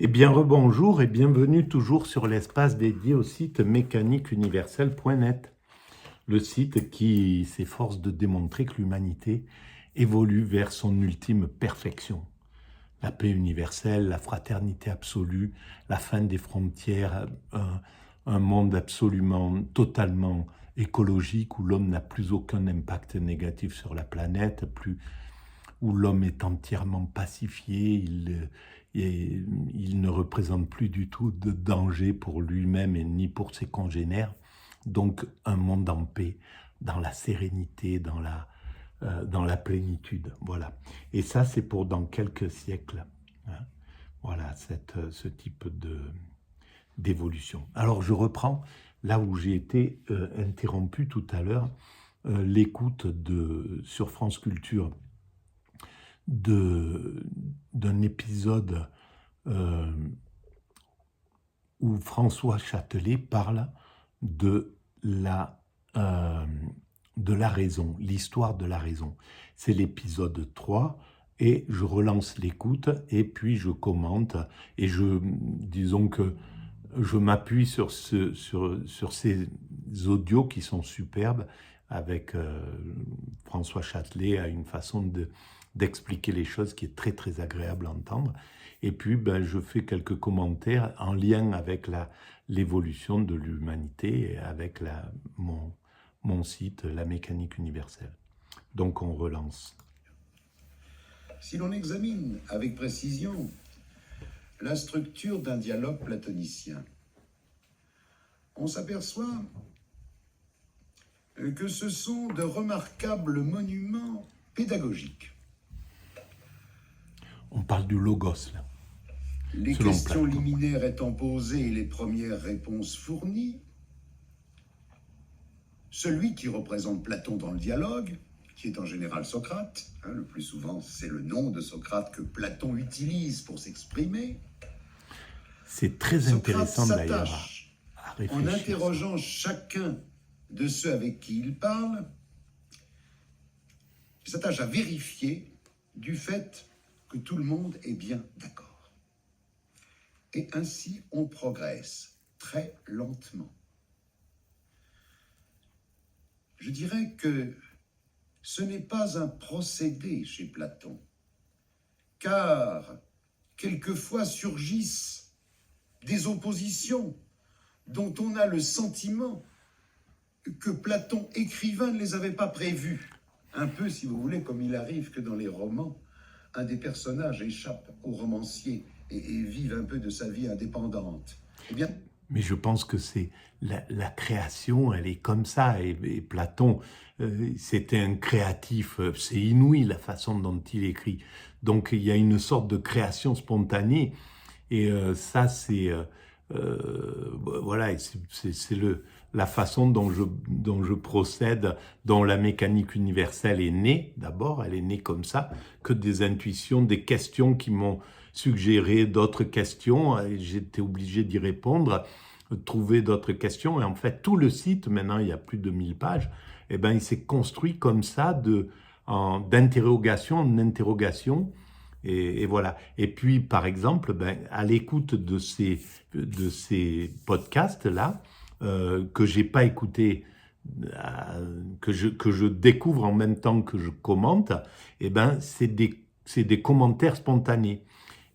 Eh bien, rebonjour et bienvenue toujours sur l'espace dédié au site mécaniqueuniverselle.net, le site qui s'efforce de démontrer que l'humanité évolue vers son ultime perfection. La paix universelle, la fraternité absolue, la fin des frontières, un monde absolument, totalement écologique où l'homme n'a plus aucun impact négatif sur la planète, où l'homme est entièrement pacifié, il ne représente plus du tout de danger pour lui-même et ni pour ses congénères. Donc un monde en paix, dans la sérénité, dans la plénitude. Voilà. Et ça, c'est pour dans quelques siècles. Hein. Voilà, ce type d'évolution. Alors je reprends là où j'ai été interrompu tout à l'heure, l'écoute sur France Culture d'un épisode où François Châtelet parle de la raison, l'histoire de la raison. C'est l'épisode 3 et je relance l'écoute et puis je commente et disons que je m'appuie sur ces audios qui sont superbes avec François Châtelet a une façon d'expliquer les choses qui est très très agréable à entendre. Et puis je fais quelques commentaires en lien avec l'évolution de l'humanité et avec mon site, la mécanique universelle. Donc on relance. Si l'on examine avec précision la structure d'un dialogue platonicien, on s'aperçoit que ce sont de remarquables monuments pédagogiques. On parle du logos, là. Les questions liminaires étant posées et les premières réponses fournies, celui qui représente Platon dans le dialogue, qui est en général Socrate, le plus souvent c'est le nom de Socrate que Platon utilise pour s'exprimer. C'est très intéressant d'ailleurs à réfléchir. En interrogeant chacun de ceux avec qui il parle, il s'attache à vérifier du fait que tout le monde est bien d'accord. Et ainsi, on progresse très lentement. Je dirais que ce n'est pas un procédé chez Platon, car quelquefois surgissent des oppositions dont on a le sentiment que Platon, écrivain, ne les avait pas prévues. Un peu, si vous voulez, comme il arrive que dans les romans, un des personnages échappe au romancier et vive un peu de sa vie indépendante. Eh bien, mais je pense que c'est la création, elle est comme ça. Et Platon, c'était un créatif, c'est inouï la façon dont il écrit. Donc il y a une sorte de création spontanée. Et ça, c'est voilà, c'est la façon dont je procède, dont la mécanique universelle est née. D'abord, elle est née comme ça, que des intuitions, des questions qui m'ont suggéré d'autres questions. J'étais obligé d'y répondre, trouver d'autres questions. Et en fait, tout le site, maintenant, il y a plus de 1000 pages, eh ben, il s'est construit comme ça, d'interrogation en interrogation. Et voilà. Et puis, par exemple, à l'écoute de ces podcasts-là, que j'ai pas écouté, que je découvre en même temps que je commente, eh ben, c'est des commentaires spontanés.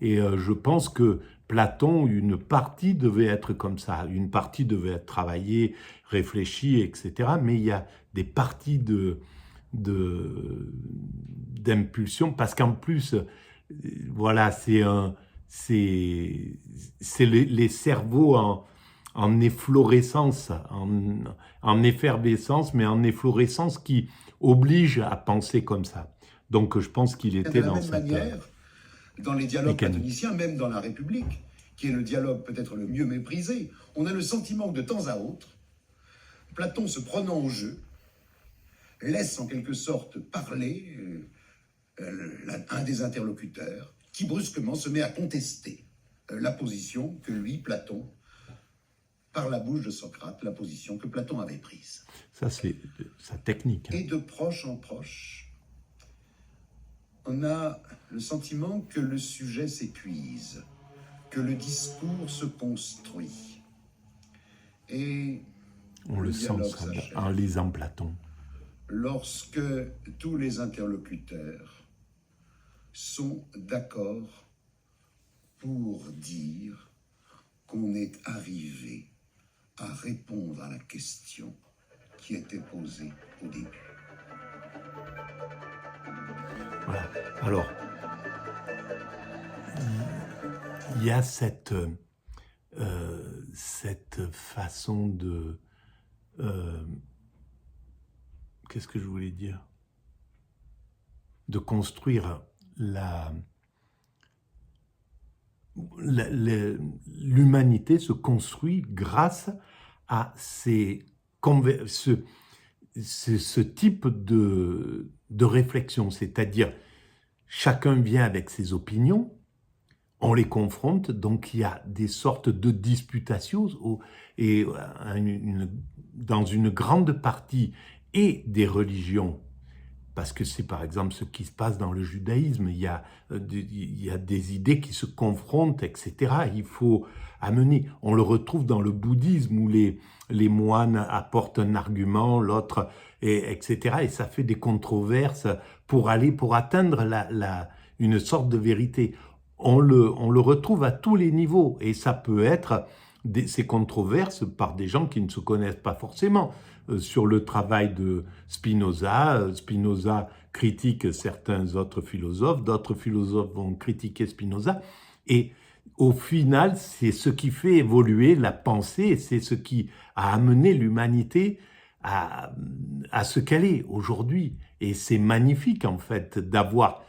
Et je pense que Platon, une partie devait être comme ça, une partie devait être travaillée, réfléchie, etc. Mais il y a des parties d'impulsion, parce qu'en plus, voilà, c'est les cerveaux en efflorescence, en effervescence, mais en efflorescence qui oblige à penser comme ça. Donc je pense qu'il était dans cette manière, dans les dialogues platoniciens, même dans la République, qui est le dialogue peut-être le mieux méprisé, on a le sentiment que de temps à autre, Platon, se prenant au jeu, laisse en quelque sorte parler un des interlocuteurs qui brusquement se met à contester la position que lui, Platon, par la bouche de Socrate, la position que Platon avait prise. Ça, c'est sa technique. Et de proche en proche, on a le sentiment que le sujet s'épuise, que le discours se construit et On le sent dialogue ça, s'achève en lisant Platon. lorsque tous les interlocuteurs sont d'accord pour dire qu'on est arrivé à répondre à la question qui était posée au début. Voilà. Alors, il y a cette façon de... qu'est-ce que je voulais dire? De construire l'humanité se construit grâce à ce type de réflexion, c'est-à-dire chacun vient avec ses opinions, on les confronte, donc il y a des sortes de disputations et dans une grande partie et des religions, parce que c'est par exemple ce qui se passe dans le judaïsme, il y a des idées qui se confrontent, etc. Il faut amener, on le retrouve dans le bouddhisme où les moines apportent un argument, l'autre, etc. Et ça fait des controverses pour atteindre une sorte de vérité. On le retrouve à tous les niveaux et ça peut être ces controverses par des gens qui ne se connaissent pas forcément. Sur le travail de Spinoza, Spinoza critique certains autres philosophes, d'autres philosophes vont critiquer Spinoza, et au final, c'est ce qui fait évoluer la pensée, c'est ce qui a amené l'humanité à ce qu'elle est aujourd'hui. Et c'est magnifique, en fait, d'avoir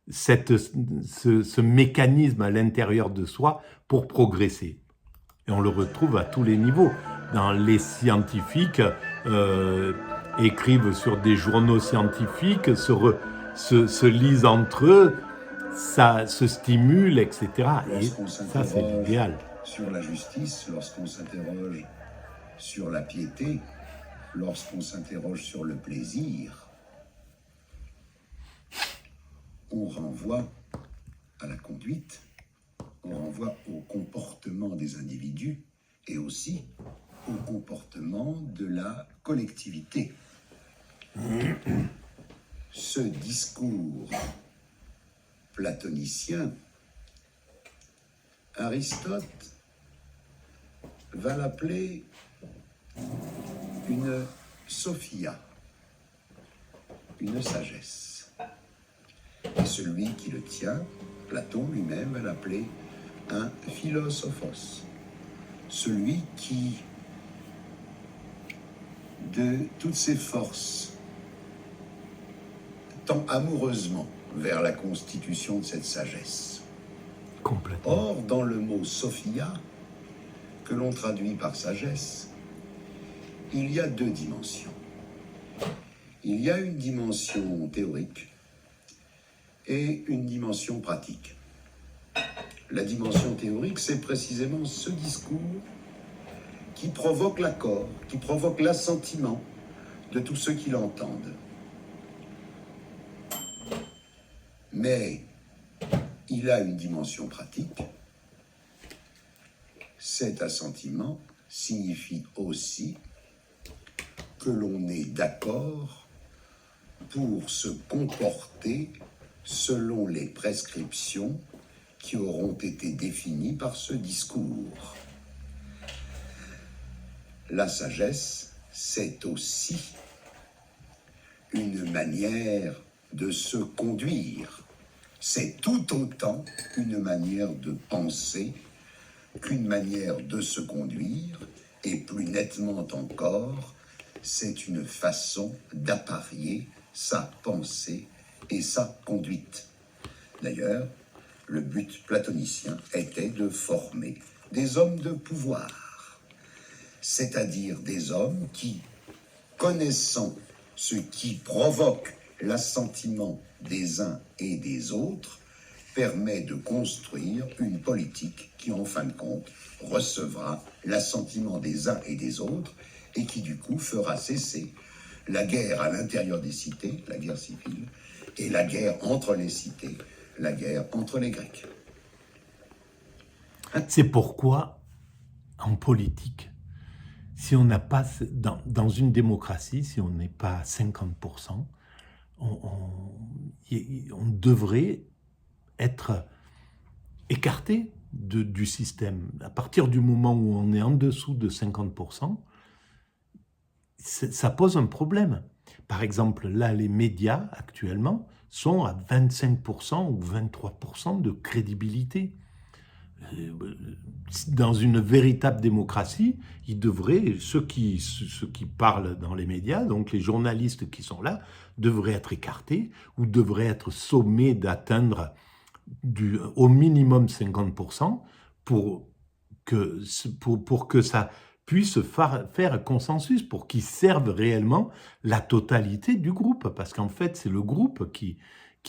ce mécanisme à l'intérieur de soi pour progresser. Et on le retrouve à tous les niveaux. Dans les scientifiques écrivent sur des journaux scientifiques, se lisent entre eux, ça se stimule, etc. Et ça, c'est l'idéal. Sur la justice, lorsqu'on s'interroge sur la piété, lorsqu'on s'interroge sur le plaisir, on renvoie à la conduite, on renvoie au comportement des individus et aussi au comportement de la collectivité. Ce discours platonicien, Aristote va l'appeler une sophia, une sagesse. Et celui qui le tient, Platon lui-même, va l'appeler un philosophos, celui qui, de toutes ses forces, tend amoureusement vers la constitution de cette sagesse. Complètement. Or, dans le mot sophia, que l'on traduit par sagesse, il y a deux dimensions. Il y a une dimension théorique et une dimension pratique. La dimension théorique, c'est précisément ce discours qui provoque l'accord, qui provoque l'assentiment de tous ceux qui l'entendent. Mais il a une dimension pratique. Cet assentiment signifie aussi que l'on est d'accord pour se comporter selon les prescriptions qui auront été définies par ce discours. La sagesse, c'est aussi une manière de se conduire. C'est tout autant une manière de penser qu'une manière de se conduire, et plus nettement encore, c'est une façon d'apparier sa pensée et sa conduite. D'ailleurs, le but platonicien était de former des hommes de pouvoir, c'est-à-dire des hommes qui, connaissant ce qui provoque l'assentiment des uns et des autres, permet de construire une politique qui, en fin de compte, recevra l'assentiment des uns et des autres et qui, du coup, fera cesser la guerre à l'intérieur des cités, la guerre civile, et la guerre entre les cités, la guerre entre les Grecs. C'est pourquoi, en politique, si on n'a pas, dans une démocratie, si on n'est pas à 50%, on devrait être écarté du système. À partir du moment où on est en dessous de 50%, ça pose un problème. Par exemple, là, les médias, actuellement, sont à 25% ou 23% de crédibilité. Dans une véritable démocratie, ceux qui parlent dans les médias, donc les journalistes qui sont là, devraient être écartés ou devraient être sommés d'atteindre au minimum 50% pour que ça puisse faire consensus, pour qu'ils servent réellement la totalité du groupe, parce qu'en fait, c'est le groupe qui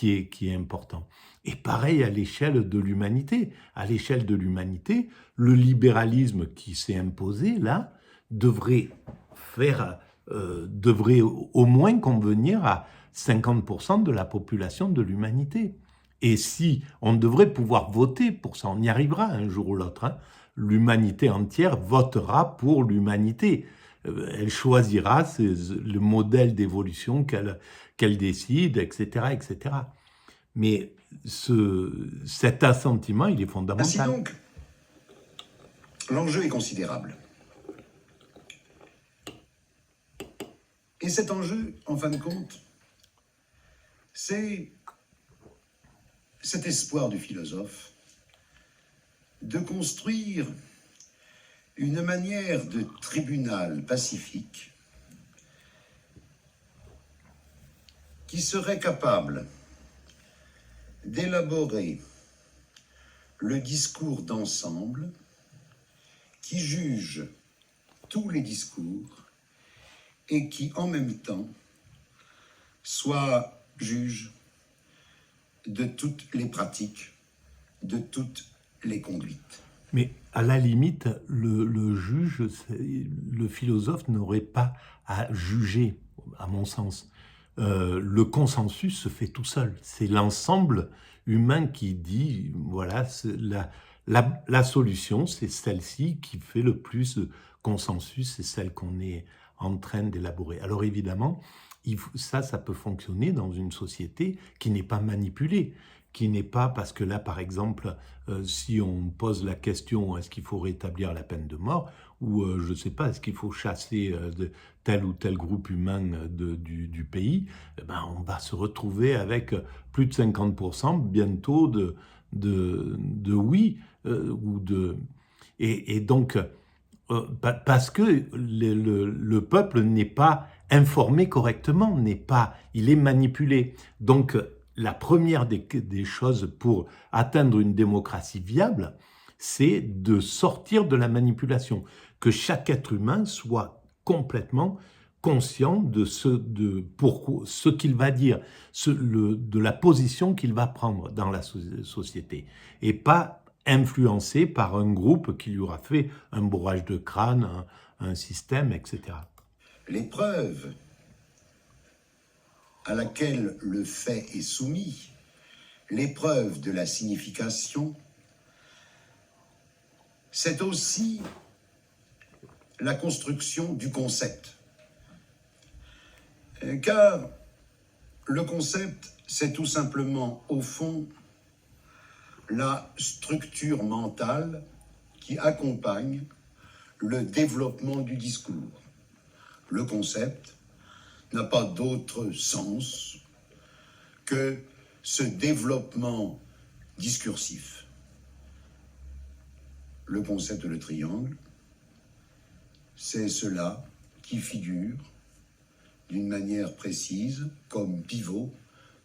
est important. Et pareil à l'échelle de l'humanité. À l'échelle de l'humanité, le libéralisme qui s'est imposé, là, devrait au moins convenir à 50% de la population de l'humanité. Et si on devrait pouvoir voter pour ça, on y arrivera un jour ou l'autre, hein. L'humanité entière votera pour l'humanité. Elle choisira le modèle d'évolution qu'elle décide, etc., etc. Mais cet assentiment, il est Ainsi fondamental. donc, l'enjeu est considérable. Et cet enjeu, en fin de compte, c'est cet espoir du philosophe de construire une manière de tribunal pacifique qui serait capable d'élaborer le discours d'ensemble qui juge tous les discours et qui, en même temps, soit juge de toutes les pratiques, de toutes les conduites. Mais à la limite, le juge, le philosophe n'aurait pas à juger, à mon sens. Le consensus se fait tout seul. C'est l'ensemble humain qui dit, voilà, la solution, c'est celle-ci qui fait le plus de consensus, c'est celle qu'on est en train d'élaborer. Alors évidemment, ça peut fonctionner dans une société qui n'est pas manipulée, qui n'est pas, parce que là, par exemple, si on pose la question, est-ce qu'il faut rétablir la peine de mort, ou je ne sais pas, est-ce qu'il faut chasser de tel ou tel groupe humain du pays, eh ben, on va se retrouver avec plus de 50% bientôt de oui, et donc, parce que le peuple n'est pas informé correctement, il est manipulé. Donc, la première des choses pour atteindre une démocratie viable, c'est de sortir de la manipulation, que chaque être humain soit complètement conscient de ce qu'il va dire, de la position qu'il va prendre dans la société, et pas influencé par un groupe qui lui aura fait un bourrage de crâne, un système, etc. L'épreuve à laquelle le fait est soumis, l'épreuve de la signification, c'est aussi la construction du concept. Car le concept, c'est tout simplement, au fond, la structure mentale qui accompagne le développement du discours. Le concept n'a pas d'autre sens que ce développement discursif. Le concept de triangle, c'est cela qui figure d'une manière précise comme pivot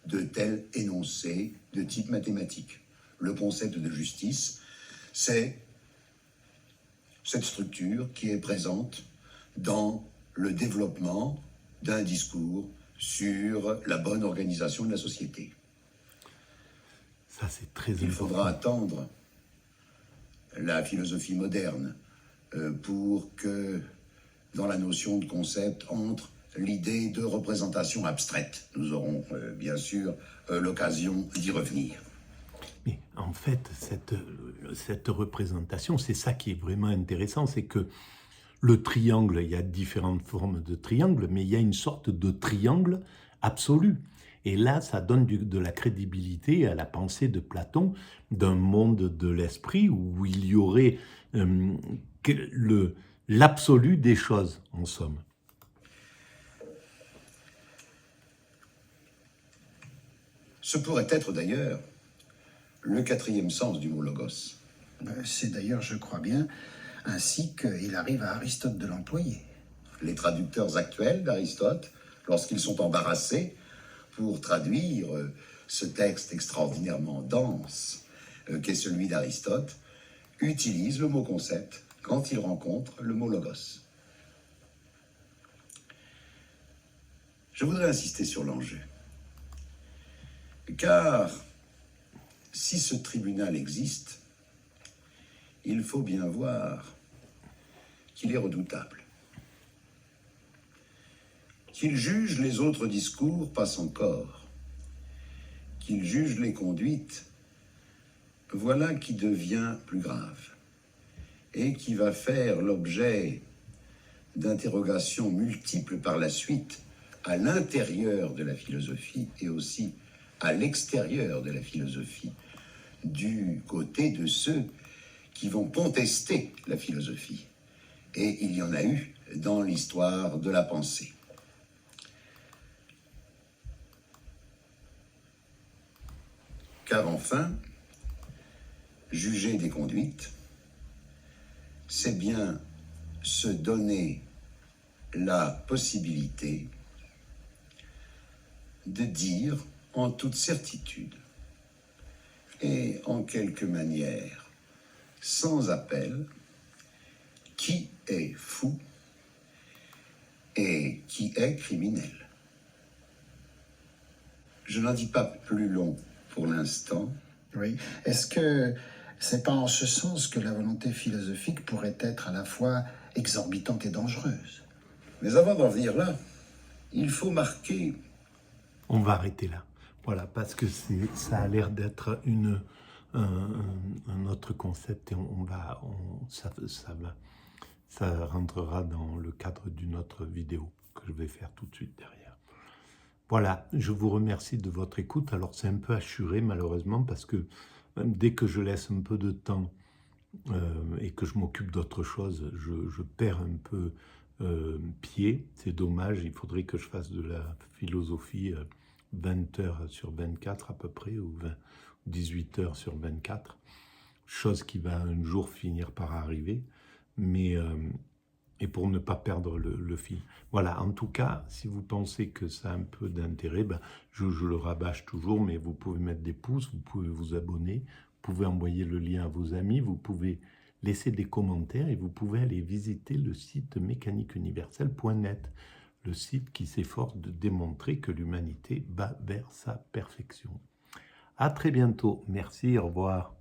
de tel énoncé de type mathématique. Le concept de justice, c'est cette structure qui est présente dans le développement d'un discours sur la bonne organisation de la société. Ça, c'est très important. Il faudra attendre la philosophie moderne pour que dans la notion de concept entre l'idée de représentation abstraite. Nous aurons bien sûr l'occasion d'y revenir. Mais en fait, cette représentation, c'est ça qui est vraiment intéressant, c'est que le triangle, il y a différentes formes de triangle, mais il y a une sorte de triangle absolu. Et là, ça donne de la crédibilité à la pensée de Platon d'un monde de l'esprit où il y aurait l'absolu des choses, en somme. Ce pourrait être d'ailleurs le quatrième sens du mot logos. C'est d'ailleurs, je crois bien, ainsi qu'il arrive à Aristote de l'employer. Les traducteurs actuels d'Aristote, lorsqu'ils sont embarrassés pour traduire ce texte extraordinairement dense qu'est celui d'Aristote, utilisent le mot concept quand ils rencontrent le mot logos. Je voudrais insister sur l'enjeu. Car si ce tribunal existe, il faut bien voir qu'il est redoutable. Qu'il juge les autres discours passe encore. Qu'il juge les conduites, voilà qui devient plus grave et qui va faire l'objet d'interrogations multiples par la suite à l'intérieur de la philosophie et aussi à l'extérieur de la philosophie, du côté de ceux qui vont contester la philosophie. Et il y en a eu dans l'histoire de la pensée. Car enfin, juger des conduites, c'est bien se donner la possibilité de dire en toute certitude et en quelque manière sans appel qui est fou et qui est criminel. Je n'en dis pas plus long pour l'instant. Oui. Est-ce que c'est pas en ce sens que la volonté philosophique pourrait être à la fois exorbitante et dangereuse? Mais avant d'en venir là, il faut marquer... On va arrêter là. Voilà, parce que ça a l'air d'être un autre concept et ça rentrera dans le cadre d'une autre vidéo que je vais faire tout de suite derrière. Voilà, je vous remercie de votre écoute. Alors c'est un peu assuré malheureusement parce que dès que je laisse un peu de temps et que je m'occupe d'autre chose, je perds un peu pied. C'est dommage, il faudrait que je fasse de la philosophie 20 heures sur 24 à peu près, ou 18 heures sur 24, chose qui va un jour finir par arriver, mais et pour ne pas perdre le fil. Voilà, en tout cas, si vous pensez que ça a un peu d'intérêt, ben, je le rabâche toujours, mais vous pouvez mettre des pouces, vous pouvez vous abonner, vous pouvez envoyer le lien à vos amis, vous pouvez laisser des commentaires et vous pouvez aller visiter le site mécaniqueuniverselle.net, le site qui s'efforce de démontrer que l'humanité va vers sa perfection. À très bientôt. Merci, au revoir.